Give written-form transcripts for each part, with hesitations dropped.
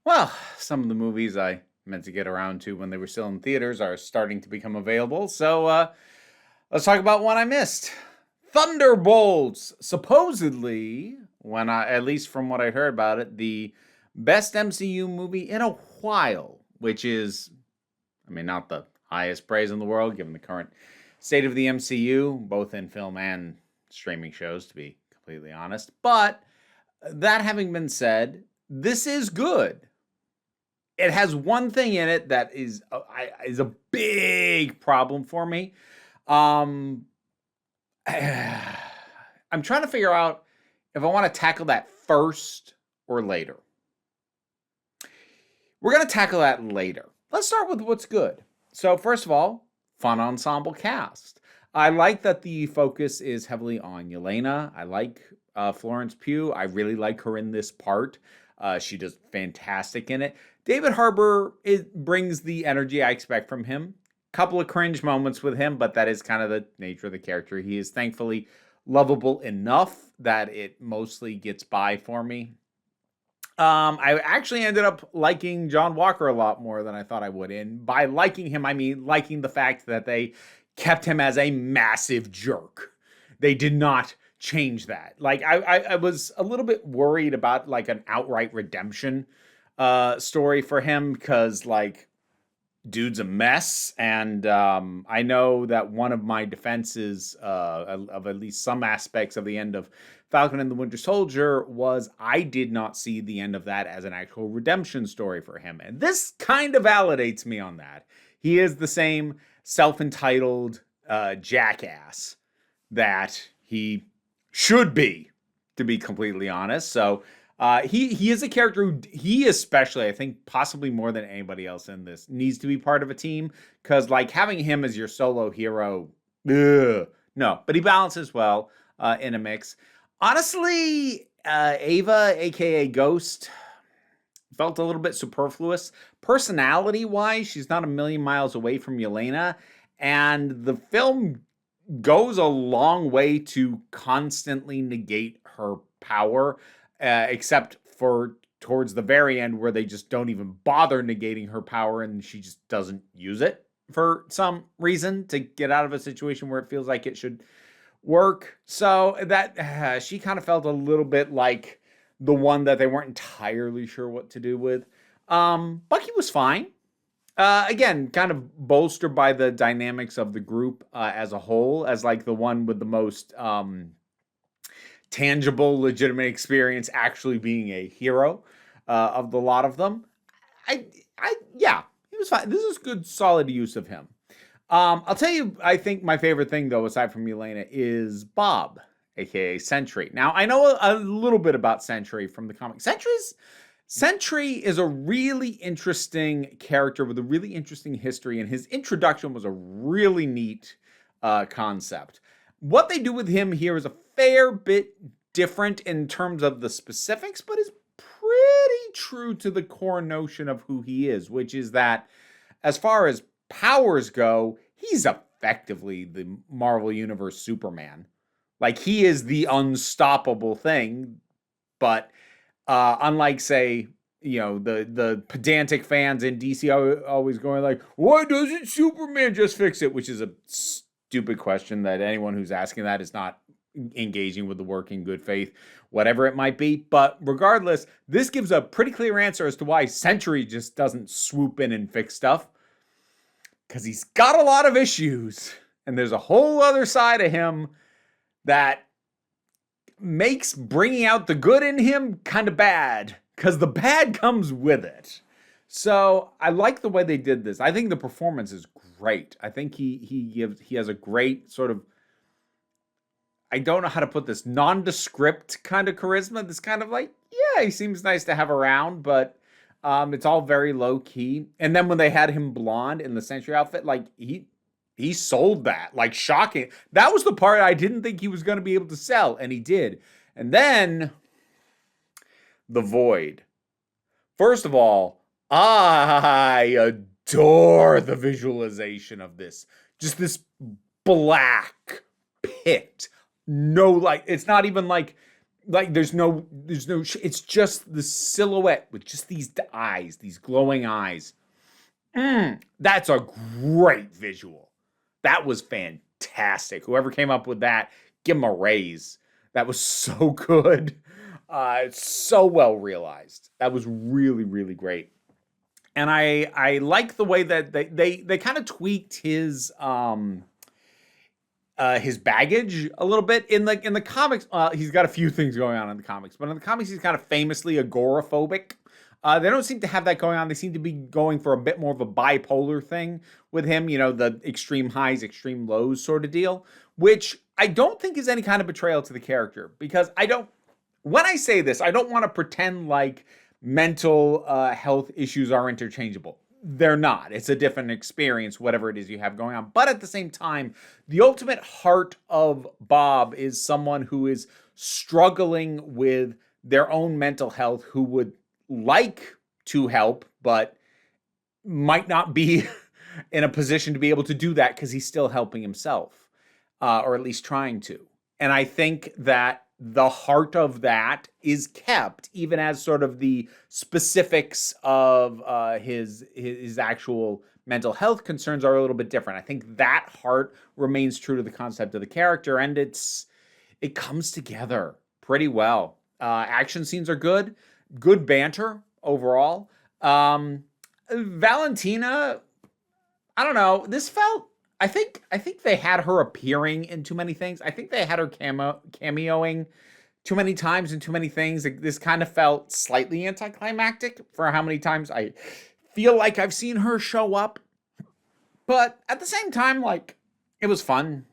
Well, some of the movies I meant to get around to when they were still in theaters are starting to become available. So let's talk about one I missed. Thunderbolts, supposedly, at least from what I heard about it, the best MCU movie in a while, which is, I mean, not the highest praise in the world given the current state of the MCU, both in film and streaming shows, to be completely honest. But that having been said, this is good. It has one thing in it that is a big problem for me. Um, I'm trying to figure out if I want to tackle that first or later. We're going to tackle that later. Let's start with what's good. So, first of all, fun ensemble cast. I like that the focus is heavily on Yelena. I like Florence Pugh. I really like her in this part. She does fantastic in it. David Harbour brings the energy I expect from him. Couple of cringe moments with him, but that is kind of the nature of the character. He is thankfully lovable enough that it mostly gets by for me. I actually ended up liking John Walker a lot more than I thought I would. And by liking him, I mean liking the fact that they kept him as a massive jerk. They did not change that. Like I was a little bit worried about like an outright redemption story for him because like dude's a mess, and I know that one of my defenses of at least some aspects of the end of Falcon and the Winter Soldier was I did not see the end of that as an actual redemption story for him, and this kind of validates me on that. He is the same self-entitled jackass that he should be, to be completely honest. So he is a character who he especially, I think, possibly more than anybody else in this, needs to be part of a team because like having him as your solo hero, no, but he balances well in a mix. Honestly, Ava, aka Ghost, felt a little bit superfluous. Personality-wise, she's not a million miles away from Yelena, and the film goes a long way to constantly negate her power, except for towards the very end where they just don't even bother negating her power and she just doesn't use it for some reason to get out of a situation where it feels like it should work. So that she kind of felt a little bit like the one that they weren't entirely sure what to do with. Bucky was fine. Again, kind of bolstered by the dynamics of the group as a whole, as like the one with the most tangible, legitimate experience actually being a hero of the lot of them. Yeah, he was fine. This is good, solid use of him. I'll tell you, I think my favorite thing, though, aside from Yelena, is Bob, aka Sentry. Now, I know a little bit about Sentry from the comics. Sentry is a really interesting character with a really interesting history, and his introduction was a really neat concept. What they do with him here is a fair bit different in terms of the specifics, but is pretty true to the core notion of who he is, which is that as far as powers go, he's effectively the Marvel Universe Superman. Like, he is the unstoppable thing, but unlike, say, you know, the pedantic fans in DC are always going like, why doesn't Superman just fix it? Which is a stupid question that anyone who's asking that is not engaging with the work in good faith, whatever it might be. But regardless, this gives a pretty clear answer as to why Sentry just doesn't swoop in and fix stuff. Because he's got a lot of issues. And there's a whole other side of him that makes bringing out the good in him kind of bad. Because the bad comes with it. So I like the way they did this. I think the performance is great. I think he has a great sort of, I don't know how to put this, nondescript kind of charisma. This kind of like, yeah, he seems nice to have around, but it's all very low key. And then when they had him blonde in the Sentry outfit, like he sold that, like shocking. That was the part I didn't think he was going to be able to sell, and he did. And then the Void. First of all, I adore the visualization of this. Just this black pit. No, like, it's not even like Like it's just the silhouette with just these eyes, these glowing eyes. That's a great visual. That was fantastic. Whoever came up with that, give them a raise. That was so good. It's so well realized. That was really, really great. And I like the way that they kind of tweaked his baggage a little bit in the comics. He's got a few things going on in the comics, but in the comics he's kind of famously agoraphobic. They don't seem to have that going on. They seem to be going for a bit more of a bipolar thing with him, the extreme highs, extreme lows sort of deal, which I don't think is any kind of betrayal to the character, because when I say this, I don't want to pretend like mental health issues are interchangeable. They're not. It's a different experience, whatever it is you have going on. But at the same time, the ultimate heart of Bob is someone who is struggling with their own mental health, who would like to help, but might not be in a position to be able to do that because he's still helping himself, or at least trying to. And I think that the heart of that is kept, even as sort of the specifics of his actual mental health concerns are a little bit different. I think that heart remains true to the concept of the character, and it comes together pretty well. Action scenes are good banter overall. Valentina, I don't know. This felt. I think they had her appearing in too many things. I think they had her cameoing too many times in too many things. This kind of felt slightly anticlimactic for how many times I feel like I've seen her show up. But at the same time, like, it was fun.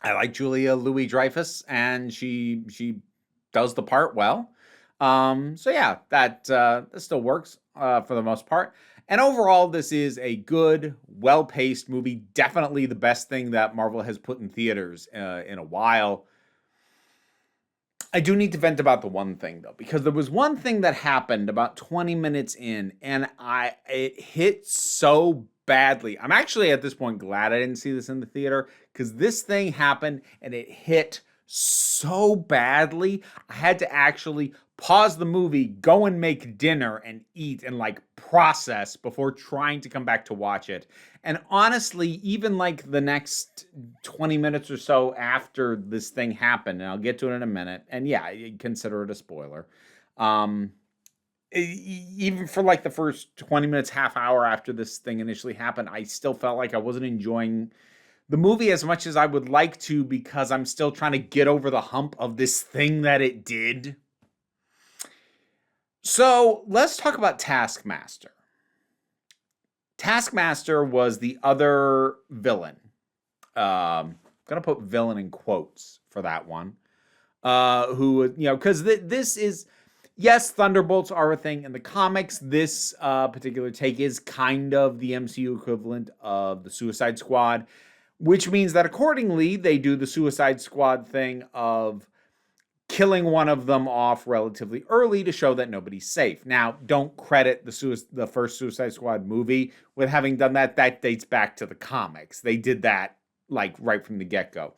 I like Julia Louis-Dreyfus, and she does the part well. So yeah, that still works for the most part. And overall, this is a good, well-paced movie. Definitely the best thing that Marvel has put in theaters in a while. I do need to vent about the one thing, though, because there was one thing that happened about 20 minutes in, and it hit so badly. I'm actually, at this point, glad I didn't see this in the theater, because this thing happened, and it hit so badly. I had to actually pause the movie, go and make dinner and eat and like process before trying to come back to watch it. And honestly, even like the next 20 minutes or so after this thing happened, and I'll get to it in a minute, and yeah, consider it a spoiler. Even for like the first 20 minutes, half hour after this thing initially happened, I still felt like I wasn't enjoying the movie as much as I would like to, because I'm still trying to get over the hump of this thing that it did. So let's talk about Taskmaster. Taskmaster was the other villain. I'm going to put villain in quotes for that one. Who, because this is, yes, Thunderbolts are a thing in the comics. This particular take is kind of the MCU equivalent of the Suicide Squad, which means that accordingly, they do the Suicide Squad thing of killing one of them off relatively early to show that nobody's safe. Now, don't credit the first Suicide Squad movie with having done that. That dates back to the comics. They did that like right from the get-go.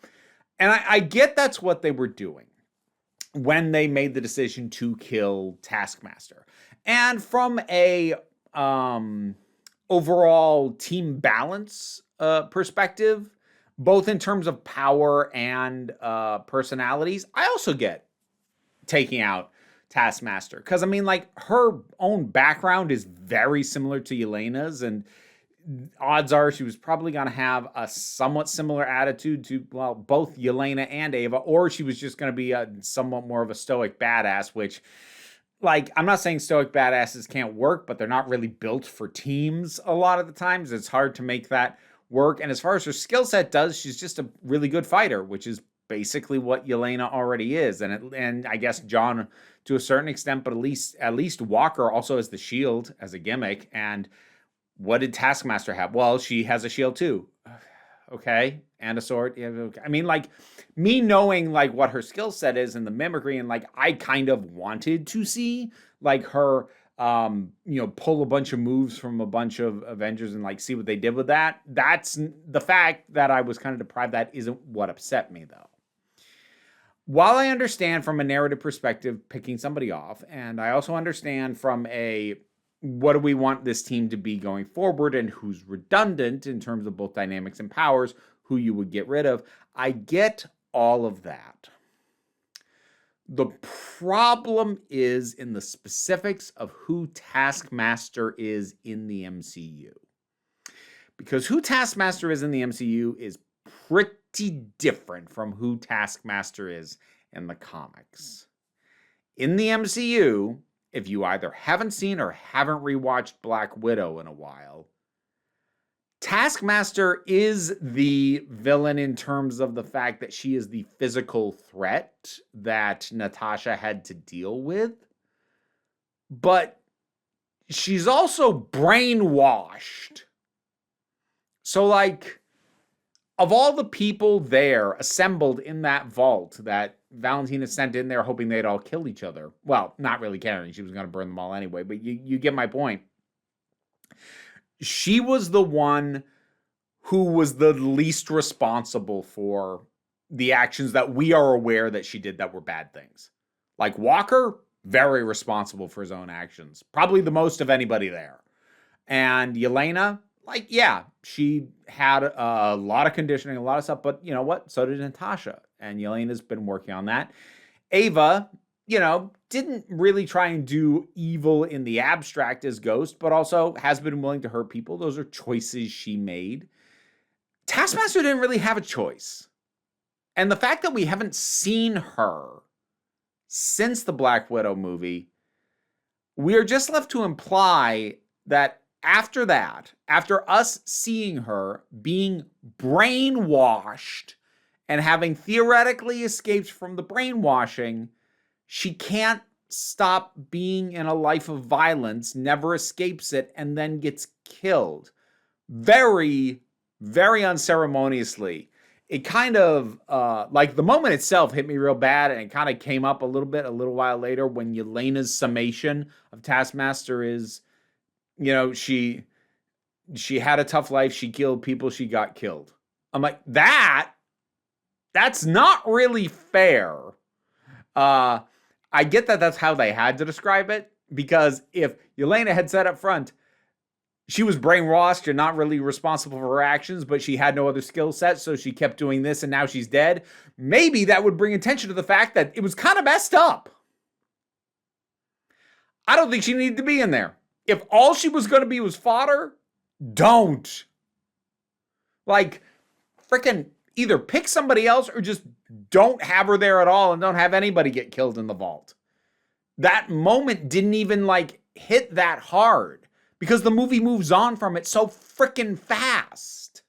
And I get that's what they were doing when they made the decision to kill Taskmaster. And from a overall team balance perspective, both in terms of power and personalities, I also get taking out Taskmaster. Because, I mean, like, her own background is very similar to Yelena's, and odds are she was probably going to have a somewhat similar attitude to, well, both Yelena and Ava, or she was just going to be a somewhat more of a stoic badass, which, like, I'm not saying stoic badasses can't work, but they're not really built for teams a lot of the times. It's hard to make that work. And as far as her skill set does, she's just a really good fighter, which is basically what Yelena already is. And I guess John to a certain extent, but at least Walker also has the shield as a gimmick. And what did Taskmaster have? Well, she has a shield too. Okay. And a sword. Yeah, okay. I mean, like, me knowing like what her skill set is and the mimicry, and like I kind of wanted to see like her pull a bunch of moves from a bunch of Avengers and like see what they did with that. That's the fact that I was kind of deprived. That isn't what upset me though. while I understand from a narrative perspective picking somebody off, and I also understand from a what do we want this team to be going forward and who's redundant in terms of both dynamics and powers, who you would get rid of, I get all of that. The problem is in the specifics of who Taskmaster is in the MCU. Because who Taskmaster is in the MCU is pretty different from who Taskmaster is in the comics. In the MCU, if you either haven't seen or haven't rewatched Black Widow in a while, Taskmaster is the villain in terms of the fact that she is the physical threat that Natasha had to deal with. But she's also brainwashed. So, like, of all the people there assembled in that vault that Valentina sent in there hoping they'd all kill each other. Well, not really caring. She was going to burn them all anyway, but you get my point. She was the one who was the least responsible for the actions that we are aware that she did that were bad things. Like Walker, very responsible for his own actions. Probably the most of anybody there. And Yelena, like, yeah, she had a lot of conditioning, a lot of stuff, but you know what? So did Natasha. And Yelena's been working on that. Ava, you know, didn't really try and do evil in the abstract as Ghost, but also has been willing to hurt people. Those are choices she made. Taskmaster didn't really have a choice. And the fact that we haven't seen her since the Black Widow movie, we are just left to imply that after that, after us seeing her being brainwashed and having theoretically escaped from the brainwashing, she can't stop being in a life of violence, never escapes it, and then gets killed. Very, very unceremoniously. It kind of, like the moment itself hit me real bad, and it kind of came up a little while later when Yelena's summation of Taskmaster is, you know, she had a tough life, she killed people, she got killed. I'm like, that's not really fair. I get that that's how they had to describe it, because if Yelena had said up front, she was brainwashed and not really responsible for her actions, but she had no other skill set, so she kept doing this and now she's dead, maybe that would bring attention to the fact that it was kind of messed up. I don't think she needed to be in there. If all she was going to be was fodder, don't. Like, freaking either pick somebody else or just don't have her there at all and don't have anybody get killed in the vault. That moment didn't even, like, hit that hard because the movie moves on from it so freaking fast.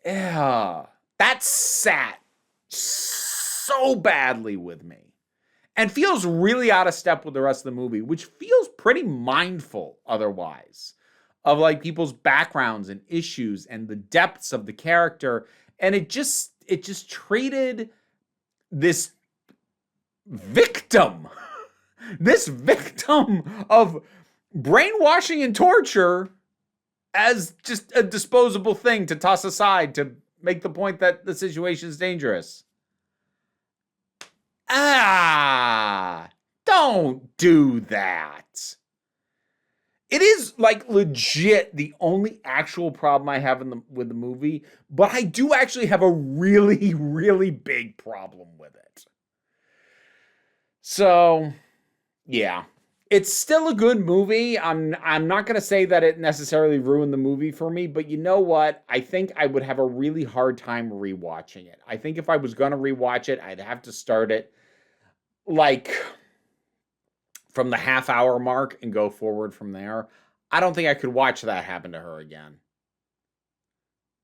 Yeah, that sat so badly with me. And feels really out of step with the rest of the movie, which feels pretty mindful otherwise of like people's backgrounds and issues and the depths of the character. And it just treated this victim of brainwashing and torture as just a disposable thing to toss aside to make the point that the situation is dangerous. Don't do that. It is like legit the only actual problem I have with the movie, but I do actually have a really, really big problem with it. So, yeah. It's still a good movie. I'm not going to say that it necessarily ruined the movie for me, but you know what? I think I would have a really hard time rewatching it. I think if I was going to rewatch it, I'd have to start it like from the half-hour mark and go forward from there. I don't think I could watch that happen to her again.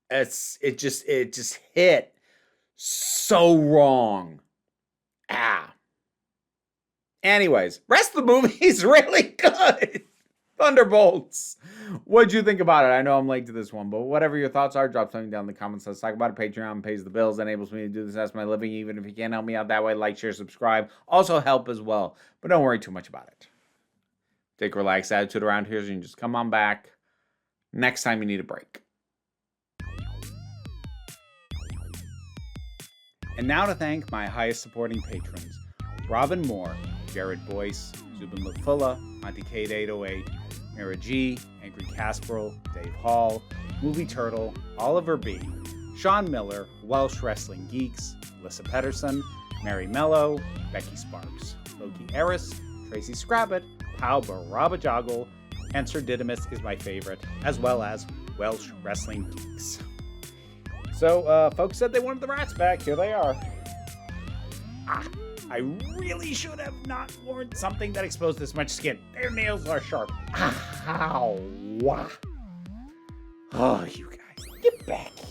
It just hit so wrong. Anyways, rest of the movie is really good. Thunderbolts. What'd you think about it? I know I'm late to this one, but whatever your thoughts are, drop something down in the comments. Let's talk about it. Patreon pays the bills, enables me to do this as my living. Even if you can't help me out that way, like, share, subscribe. Also help as well, but don't worry too much about it. Take a relaxed attitude around here so you can just come on back next time you need a break. And now to thank my highest supporting patrons: Robin Moore, Jared Boyce, Zubin Lufula, Monty Kate 808, Mira G, Angry Casperl, Dave Hall, Movie Turtle, Oliver B, Sean Miller, Welsh Wrestling Geeks, Alyssa Pedersen, Mary Mello, Becky Sparks, Loki Eris, Tracy Scrabbit, Pau Barabajoggle, and Sir Didymus is my favorite, as well as Welsh Wrestling Geeks. So, folks said they wanted the rats back. Here they are. I really should have not worn something that exposed this much skin. Their nails are sharp. Ow. Oh, you guys, get back here.